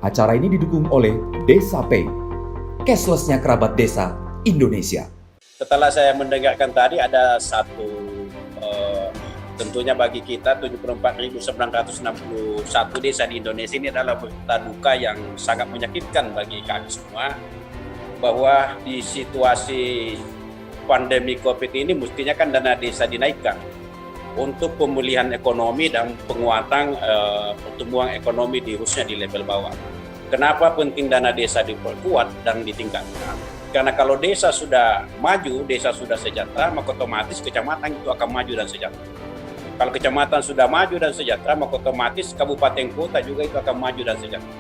Acara ini didukung oleh Desa Pay, cashless-nya kerabat desa Indonesia. Setelah saya mendengarkan tadi ada satu tentunya bagi kita 74.961 desa di Indonesia ini adalah berita duka yang sangat menyakitkan bagi kami semua, bahwa di situasi pandemi COVID ini mestinya kan dana desa dinaikkan untuk pemulihan ekonomi dan penguatan pertumbuhan ekonomi di khususnya di level bawah. Kenapa penting dana desa diperkuat dan ditingkatkan? Karena kalau desa sudah maju, desa sudah sejahtera, maka otomatis kecamatan itu akan maju dan sejahtera. Kalau kecamatan sudah maju dan sejahtera, maka otomatis kabupaten kota juga itu akan maju dan sejahtera.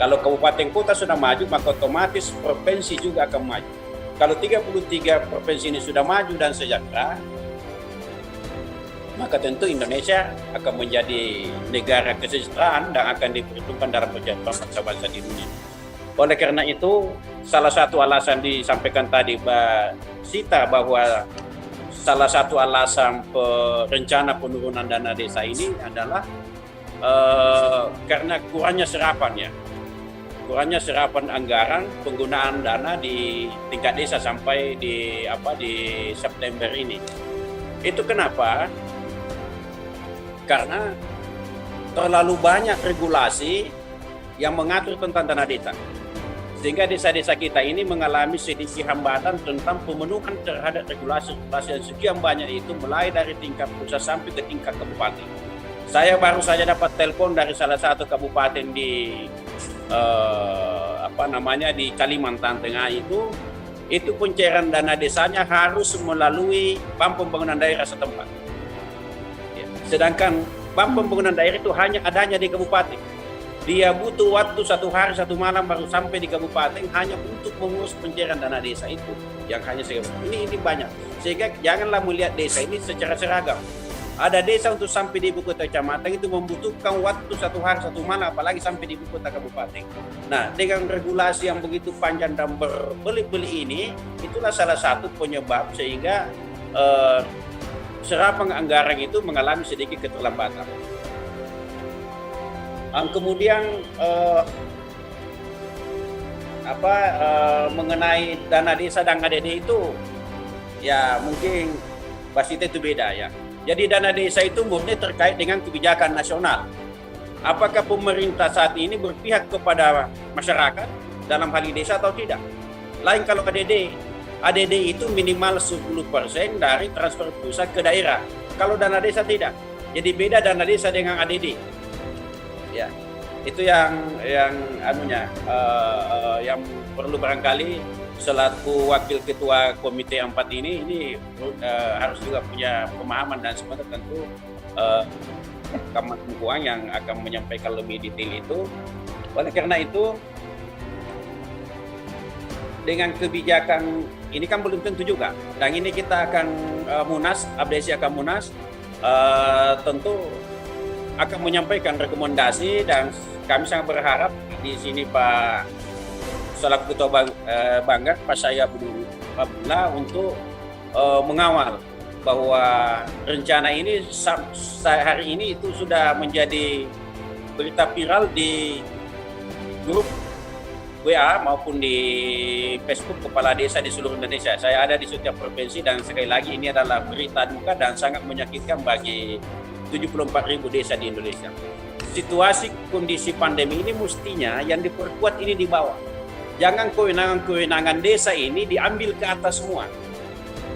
Kalau kabupaten kota sudah maju, maka otomatis provinsi juga akan maju. Kalau 33 provinsi ini sudah maju dan sejahtera, maka tentu Indonesia akan menjadi negara kesejahteraan dan akan diperhitungkan dalam perjalanan bangsa-bangsa di dunia. Oleh karena itu, salah satu alasan disampaikan tadi Mbak Sita bahwa salah satu alasan rencana penurunan dana desa ini adalah karena kurangnya serapan ya. Kurangnya serapan anggaran penggunaan dana di tingkat desa sampai di September ini. Itu kenapa? Karena terlalu banyak regulasi yang mengatur tentang dana desa. Sehingga desa-desa kita ini mengalami sedikit hambatan tentang pemenuhan terhadap regulasi-regulasi yang sekian banyak itu, mulai dari tingkat pusat sampai ke tingkat kabupaten. Saya baru saja dapat telepon dari salah satu kabupaten di di Kalimantan Tengah itu pencairan dana desanya harus melalui Bank Pembangunan Daerah setempat. Sedangkan Bank Pembangunan Daerah itu hanya adanya di kabupaten. Dia butuh waktu 1 hari 1 malam baru sampai di kabupaten hanya untuk mengurus pencairan dana desa itu yang hanya ini banyak. Sehingga janganlah melihat desa ini secara seragam. Ada desa untuk sampai di ibu kota kecamatan itu membutuhkan waktu 1 hari 1 malam, apalagi sampai di ibu kota kabupaten. Nah, dengan regulasi yang begitu panjang dan berbeli-beli ini, itulah salah satu penyebab sehingga serapan anggaran itu mengalami sedikit keterlambatan. Kemudian mengenai dana desa dan ADD itu ya mungkin pasti itu beda ya. Jadi dana desa itu murni terkait dengan kebijakan nasional. Apakah pemerintah saat ini berpihak kepada masyarakat dalam hal desa atau tidak? Lain kalau ADD itu minimal 10% dari transfer pusat ke daerah. Kalau dana desa tidak. Jadi beda dana desa dengan ADD. Ya, itu yang perlu barangkali selaku wakil ketua komite 4 ini harus juga punya pemahaman dan sebenarnya tentu Kementerian Keuangan yang akan menyampaikan lebih detail itu. Oleh karena itu, dengan kebijakan ini kan belum tentu juga, dan ini kita akan abdesi akan munas, tentu akan menyampaikan rekomendasi, dan kami sangat berharap di sini Pak selaku Ketua Banggar Pak Syahya Abdullah untuk mengawal bahwa rencana ini hari ini itu sudah menjadi berita viral di grup WA maupun di Facebook kepala desa di seluruh Indonesia. Saya ada di setiap provinsi dan sekali lagi ini adalah berita duka dan sangat menyakitkan bagi 74.000 desa di Indonesia. Situasi kondisi pandemi ini mestinya yang diperkuat ini di bawah. Jangan kewenangan desa ini diambil ke atas semua.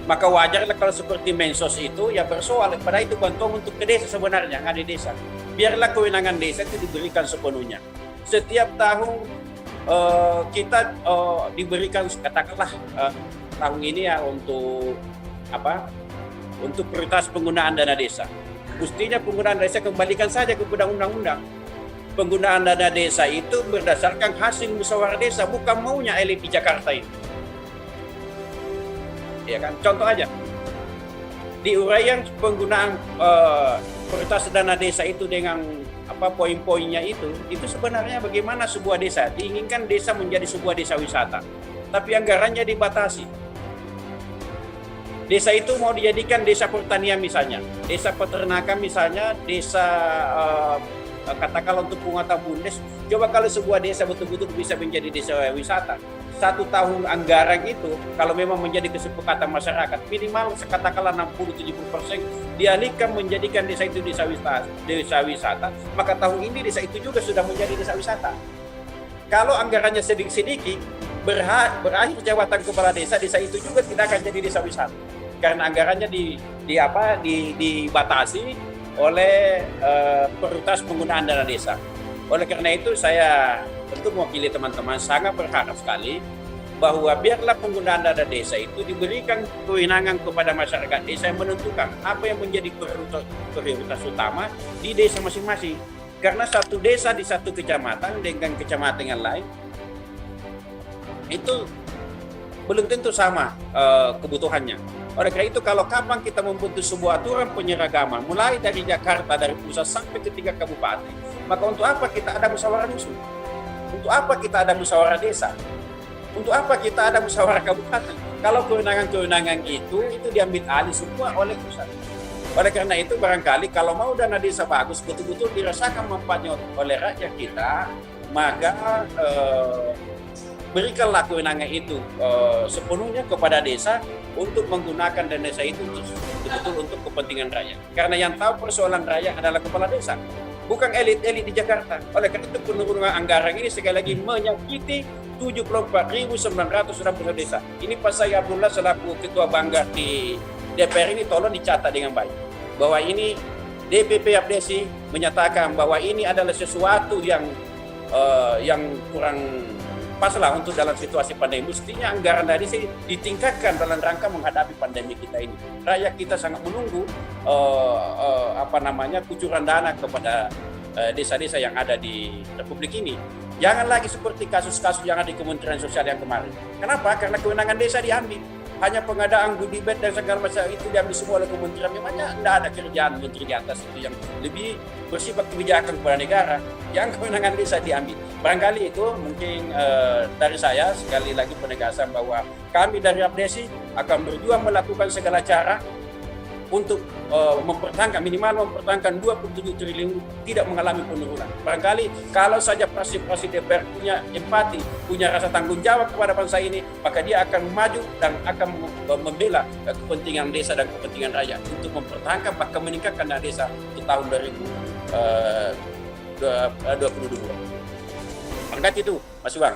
Maka wajarlah kalau seperti Mensos itu ya bersoal, pada itu bantuan untuk ke desa sebenarnya, nggak di desa. Biarlah kewenangan desa itu diberikan sepenuhnya. Setiap tahun kita diberikan katakanlah tahun ini ya untuk prioritas penggunaan dana desa. Mestinya penggunaan dana desa kembalikan saja ke undang-undang. Penggunaan dana desa itu berdasarkan hasil musyawarah desa, bukan maunya elit di Jakarta ini. Ya kan, contoh aja di uraian penggunaan prioritas dana desa itu dengan poin-poinnya itu sebenarnya bagaimana sebuah desa diinginkan desa menjadi sebuah desa wisata, tapi anggarannya dibatasi. Desa itu mau dijadikan desa pertanian misalnya, desa peternakan misalnya, desa katakanlah untuk penguatan BUMDes, coba kalau sebuah desa betul-betul bisa menjadi desa wisata, 1 tahun anggaran itu kalau memang menjadi kesepakatan masyarakat minimal katakanlah 60-70% dialihkan menjadikan desa itu desa wisata, maka tahun ini desa itu juga sudah menjadi desa wisata. Kalau anggarannya sedikit-sedikit, berakhir jabatan kepala desa, desa itu juga tidak akan jadi desa wisata karena anggarannya dibatasi oleh prioritas penggunaan dana desa. Oleh karena itu saya tentu mewakili teman-teman sangat berharap sekali bahwa biarlah penggunaan dana desa itu diberikan kewenangan kepada masyarakat desa yang menentukan apa yang menjadi prioritas utama di desa masing-masing. Karena satu desa di satu kecamatan dengan kecamatan yang lain itu belum tentu sama kebutuhannya. Oleh karena itu kalau kapan kita membentuk sebuah aturan penyeragaman mulai dari Jakarta, dari pusat sampai ke 3 kabupaten, maka untuk apa kita ada musyawarah dusun? Untuk apa kita ada musyawarah desa? Untuk apa kita ada musyawarah kabupaten? Kalau kewenangan-kewenangan itu diambil alih semua oleh pusat. Oleh karena itu barangkali kalau mau dana desa bagus, betul-betul dirasakan manfaatnya oleh rakyat kita, maka berikanlah kewenangan itu sepenuhnya kepada desa untuk menggunakan dana desa itu betul-betul untuk kepentingan rakyat. Karena yang tahu persoalan rakyat adalah kepala desa, bukan elit-elit di Jakarta. Oleh karena itu penurunan anggaran ini sekali lagi menyakiti 74.900 desa. Ini Pak Saya Abdullah selaku Ketua Banggar di DPR ini tolong dicatat dengan baik bahwa ini DPP Abdesi menyatakan bahwa ini adalah sesuatu yang kurang pas lah untuk dalam situasi pandemi. Mestinya anggaran dari sini ditingkatkan dalam rangka menghadapi pandemi kita ini. Rakyat kita sangat menunggu kucuran dana kepada desa-desa yang ada di Republik ini. Jangan lagi seperti kasus-kasus yang ada di Kementerian Sosial yang kemarin. Kenapa? Karena kewenangan desa diambil. Hanya pengadaan goodie bag dan segala macam itu diambil semua oleh kementerian. Memangnya tidak ada kerjaan menteri di atas itu yang lebih bersifat kebijakan kepada negara, yang kewenangan desa diambil. Barangkali itu mungkin dari saya sekali lagi penegasan bahwa kami dari Abdesi akan berjuang melakukan segala cara untuk minimal mempertahankan 27 triliun tidak mengalami penurunan. Barangkali kalau saja fraksi-fraksi DPR punya empati, punya rasa tanggung jawab kepada bangsa ini, maka dia akan maju dan akan membela kepentingan desa dan kepentingan rakyat untuk mempertahankan bahkan meningkatkan dana desa untuk tahun 2022. Angkat itu, Mas Iwan.